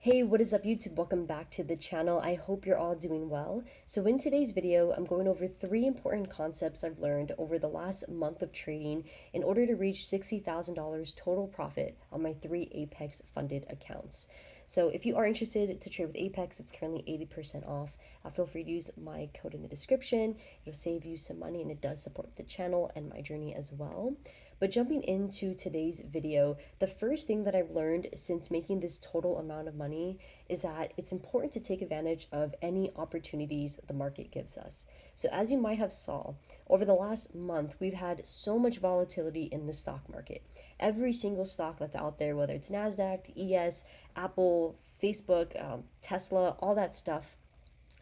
Hey, what is up YouTube? Welcome back to the channel. I hope you're all doing well. So in today's video, I'm going over 3 important concepts I've learned over the last month of trading in order to reach $60,000 total profit on my 3 Apex funded accounts. So if you are interested to trade with Apex, it's currently 80% off. Feel free to use my code in the description. It'll save you some money and it does support the channel and my journey as well. But jumping into today's video, the first thing that I've learned since making this total amount of money is that it's important to take advantage of any opportunities the market gives us. So as you might have saw, over the last month, we've had so much volatility in the stock market. Every single stock that's out there, whether it's NASDAQ, the ES, Apple, Facebook, Tesla, all that stuff,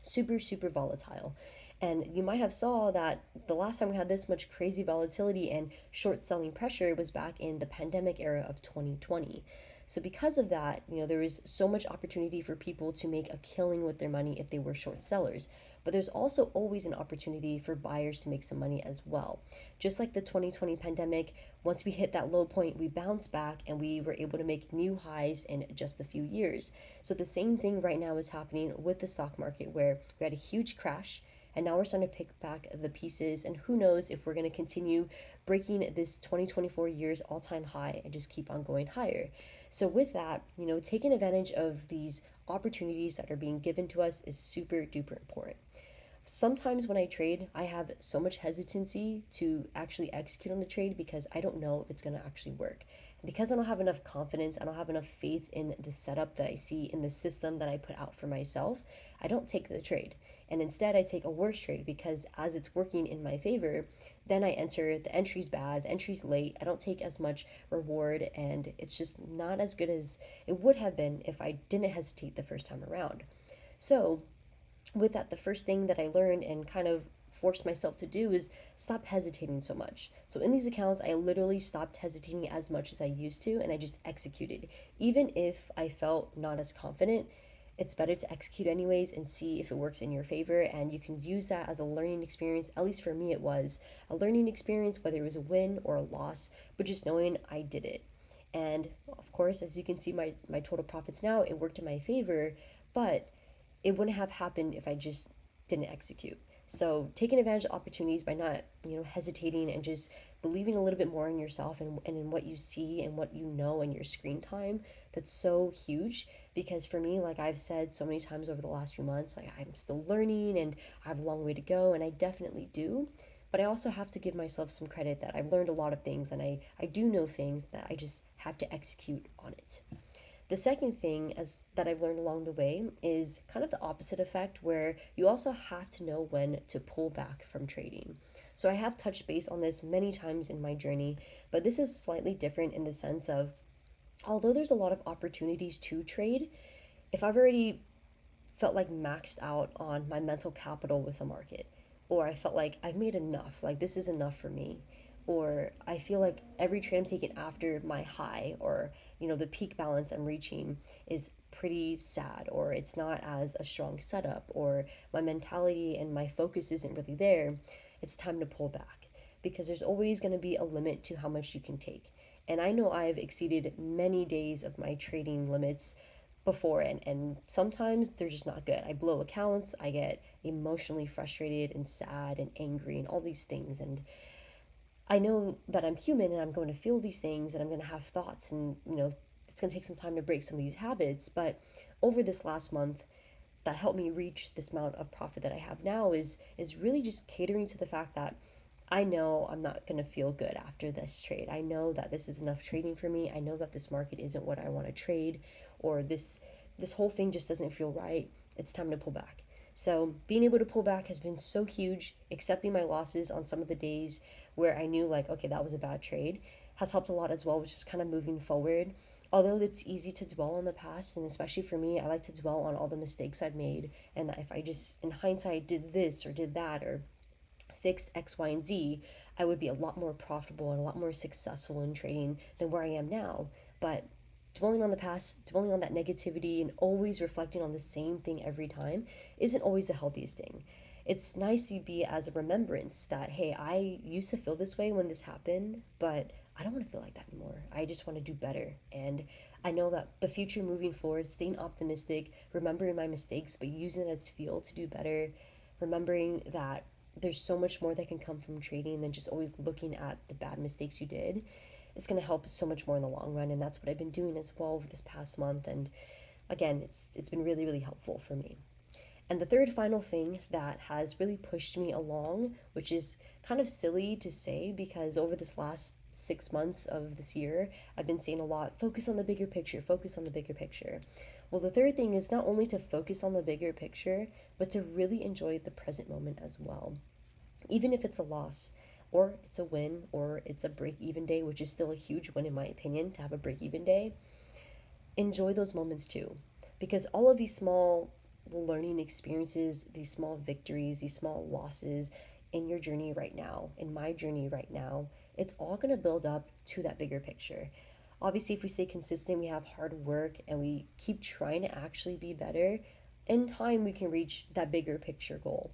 super volatile. And you might have saw that the last time we had this much crazy volatility and short selling pressure was back in the pandemic era of 2020. So because of that, there was so much opportunity for people to make a killing with their money if they were short sellers. But there's also always an opportunity for buyers to make some money as well. Just like the 2020 pandemic, once we hit that low point, we bounced back and we were able to make new highs in just a few years. So the same thing right now is happening with the stock market, where we had a huge crash and now we're starting to pick back the pieces, and who knows if we're going to continue breaking this 2024 year's all-time high and just keep on going higher. So with that, taking advantage of these opportunities that are being given to us is super duper important. Sometimes when I trade, I have so much hesitancy to actually execute on the trade because I don't know if it's going to actually work. And because I don't have enough confidence, I don't have enough faith in the setup that I see in the system that I put out for myself, I don't take the trade. And instead, I take a worse trade because as it's working in my favor, then I enter, the entry's bad, the entry's late, I don't take as much reward, and it's just not as good as it would have been if I didn't hesitate the first time around. So, with that, the first thing that I learned and kind of forced myself to do is stop hesitating so much. So in these accounts, I literally stopped hesitating as much as I used to, and I just executed. Even if I felt not as confident, it's better to execute anyways and see if it works in your favor, and you can use that as a learning experience. At least for me, it was a learning experience, whether it was a win or a loss, but just knowing I did it. And of course, as you can see, my total profits now, it worked in my favor, but it wouldn't have happened if I just didn't execute. So taking advantage of opportunities by not, hesitating and just believing a little bit more in yourself and in what you see and what you know in your screen time, that's so huge. Because for me, like I've said so many times over the last few months, like I'm still learning and I have a long way to go, and I definitely do. But I also have to give myself some credit that I've learned a lot of things, and I do know things that I just have to execute on it. The second thing that I've learned along the way is kind of the opposite effect, where you also have to know when to pull back from trading. So I have touched base on this many times in my journey, but this is slightly different in the sense of, although there's a lot of opportunities to trade, if I've already felt like maxed out on my mental capital with the market, or I felt like I've made enough, like this is enough for me, or I feel like every trade I'm taking after my high, or the peak balance I'm reaching is pretty sad, or it's not as a strong setup, or my mentality and my focus isn't really there, it's time to pull back, because there's always going to be a limit to how much you can take. And I know I've exceeded many days of my trading limits before, and sometimes they're just not good. I blow accounts, I get emotionally frustrated and sad and angry and all these things, and I know that I'm human and I'm going to feel these things and I'm going to have thoughts, and it's going to take some time to break some of these habits. But over this last month, that helped me reach this amount of profit that I have now is really just catering to the fact that I know I'm not going to feel good after this trade. I know that this is enough trading for me. I know that this market isn't what I want to trade, or this whole thing just doesn't feel right. It's time to pull back. So being able to pull back has been so huge. Accepting my losses on some of the days where I knew like, okay, that was a bad trade, has helped a lot as well, which is kind of moving forward. Although it's easy to dwell on the past, and especially for me, I like to dwell on all the mistakes I've made, and that if I just, in hindsight, did this or did that or fixed X, Y, and Z, I would be a lot more profitable and a lot more successful in trading than where I am now. But dwelling on the past, dwelling on that negativity, and always reflecting on the same thing every time isn't always the healthiest thing. It's nice to be as a remembrance that, hey, I used to feel this way when this happened, but I don't want to feel like that anymore. I just want to do better. And I know that the future moving forward, staying optimistic, remembering my mistakes, but using it as fuel to do better, remembering that there's so much more that can come from trading than just always looking at the bad mistakes you did. It's going to help so much more in the long run. And that's what I've been doing as well over this past month. And again, it's been really, really helpful for me. And the third final thing that has really pushed me along, which is kind of silly to say because over this last 6 months of this year, I've been saying a lot, focus on the bigger picture, focus on the bigger picture. Well, the third thing is not only to focus on the bigger picture, but to really enjoy the present moment as well. Even if it's a loss, or it's a win, or it's a break even day, which is still a huge win in my opinion to have a break even day, enjoy those moments too. Because all of these small learning experiences, these small victories, these small losses in your journey right now, in my journey right now, it's all going to build up to that bigger picture. Obviously, if we stay consistent, we have hard work, and we keep trying to actually be better, in time we can reach that bigger picture goal.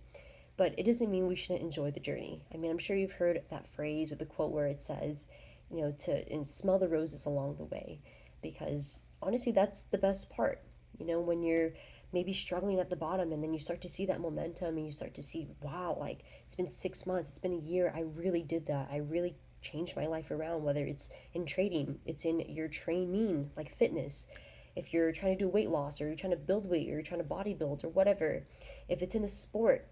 But it doesn't mean we shouldn't enjoy the journey. I mean, I'm sure you've heard that phrase or the quote where it says, to and smell the roses along the way, because honestly, that's the best part. When you're maybe struggling at the bottom and then you start to see that momentum and you start to see, wow, like it's been 6 months, it's been a year, I really did that. I really changed my life around, whether it's in trading, it's in your training, like fitness. If you're trying to do weight loss or you're trying to build weight or you're trying to bodybuild or whatever, if it's in a sport,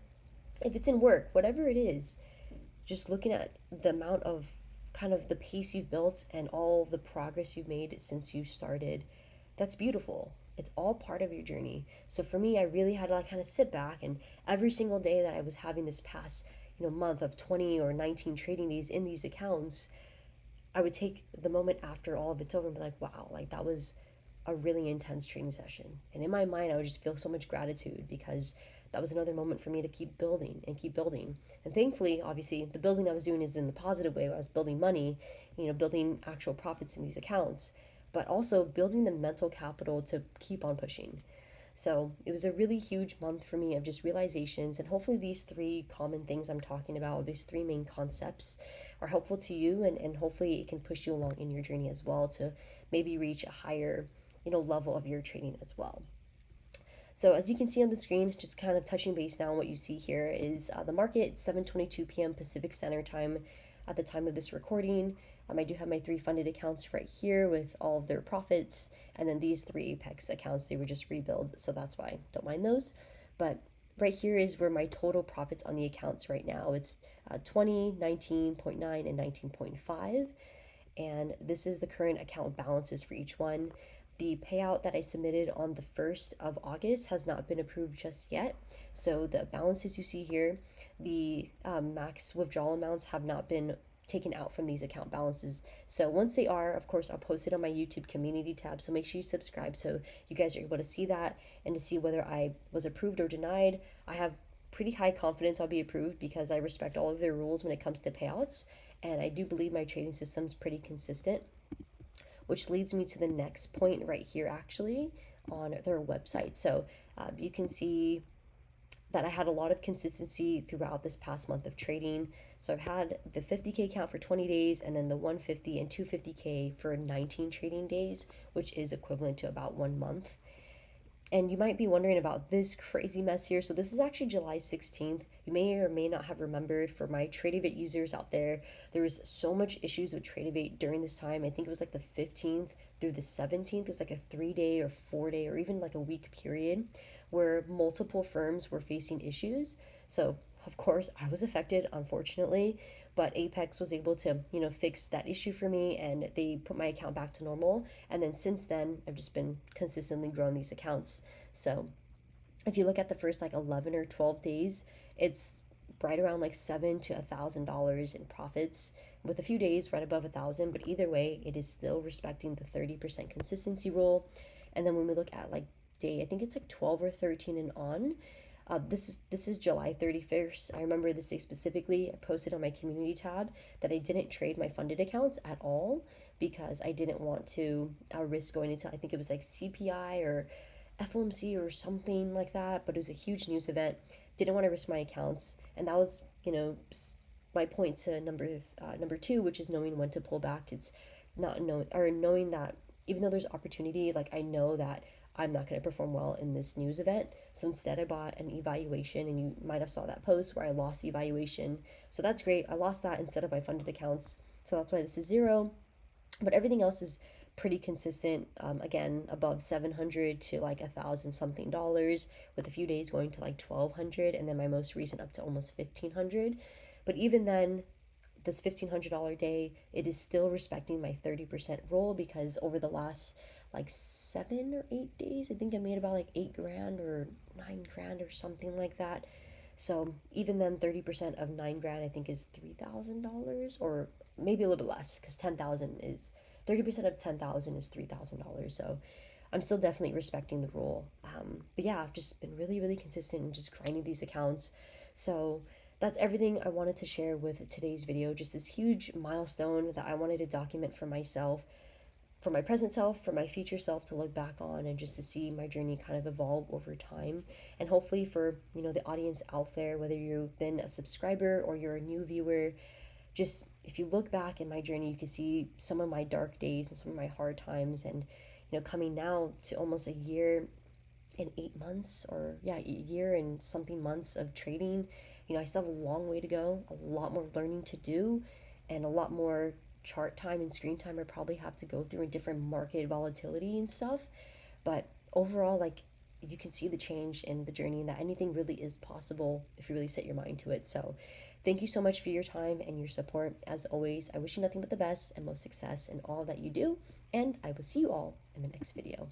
if it's in work, whatever it is, just looking at the amount of kind of the pace you've built and all of the progress you've made since you started, that's beautiful. It's all part of your journey. So for me, I really had to like kind of sit back, and every single day that I was having this past, month of 20 or 19 trading days in these accounts, I would take the moment after all of it's over and be like, wow, like that was a really intense training session. And in my mind, I would just feel so much gratitude because that was another moment for me to keep building and keep building. And thankfully, obviously, the building I was doing is in the positive way. I was building money, building actual profits in these accounts, but also building the mental capital to keep on pushing. So it was a really huge month for me of just realizations, and hopefully these three common things I'm talking about, these three main concepts, are helpful to you, and hopefully it can push you along in your journey as well to maybe reach a higher, level of your trading as well. So as you can see on the screen, just kind of touching base now on what you see here is the market, 7:22 p.m. Pacific Standard Time at the time of this recording. I do have my three funded accounts right here with all of their profits, and then these three Apex accounts, they were just rebuild, so that's why I don't mind those. But right here is where my total profits on the accounts right now. It's 20, 19.9, and 19.5. And this is the current account balances for each one. The payout that I submitted on the 1st of August has not been approved just yet. So the balances you see here, the max withdrawal amounts have not been taken out from these account balances. So once they are, of course, I'll post it on my YouTube community tab. So make sure you subscribe so you guys are able to see that and to see whether I was approved or denied. I have pretty high confidence I'll be approved because I respect all of their rules when it comes to payouts. And I do believe my trading system is pretty consistent, which leads me to the next point right here actually on their website. So you can see that I had a lot of consistency throughout this past month of trading. So I've had the 50K count for 20 days and then the 150 and 250K for 19 trading days, which is equivalent to about 1 month. And you might be wondering about this crazy mess here. So this is actually July 16th. You may or may not have remembered, for my Tradevate users out there, there was so much issues with Tradevate during this time. I think it was like the 15th through the 17th. It was like a 3-day or 4-day or even like a week period where multiple firms were facing issues. So of course I was affected, unfortunately, but Apex was able to, fix that issue for me, and they put my account back to normal. And then since then, I've just been consistently growing these accounts. So if you look at the first like 11 or 12 days, it's right around like $7 to $1,000 in profits, with a few days right above 1,000. But either way, it is still respecting the 30% consistency rule. And then when we look at like day, I think it's like 12 or 13 and on, this is July 31st. I remember this day specifically. I posted on my community tab that I didn't trade my funded accounts at all because I didn't want to risk going into, I think it was like CPI or FOMC or something like that, but it was a huge news event. Didn't want to risk my accounts, and that was, my point to number two, which is knowing when to pull back. It's not knowing, or knowing that even though there's opportunity, like I know that I'm not going to perform well in this news event. So instead I bought an evaluation, and you might have saw that post where I lost the evaluation. So that's great. I lost that instead of my funded accounts. So that's why this is zero. But everything else is pretty consistent. Again, above 700 to like 1,000 something dollars, with a few days going to like 1,200, and then my most recent up to almost 1,500. But even then, this $1,500 day, it is still respecting my 30% rule, because over the last like 7 or 8 days, I think I made about like 8 grand or 9 grand or something like that. So even then, 30% of 9 grand I think is $3,000, or maybe a little bit less, because 10,000 is 30% of 10,000 is $3,000. So I'm still definitely respecting the rule. But yeah, I've just been really, really consistent and just grinding these accounts. So that's everything I wanted to share with today's video. Just this huge milestone that I wanted to document for myself, for my present self, for my future self to look back on, and just to see my journey kind of evolve over time. And hopefully for, the audience out there, whether you've been a subscriber or you're a new viewer, just if you look back in my journey, you can see some of my dark days and some of my hard times. And coming now to almost a year and 8 months, or yeah, a year and something months of trading, I still have a long way to go, a lot more learning to do, and a lot more chart time and screen time I probably have to go through, in different market volatility and stuff. But overall, like, you can see the change in the journey, and that anything really is possible if you really set your mind to it. So thank you so much for your time and your support. As always, I wish you nothing but the best and most success in all that you do, and I will see you all in the next video.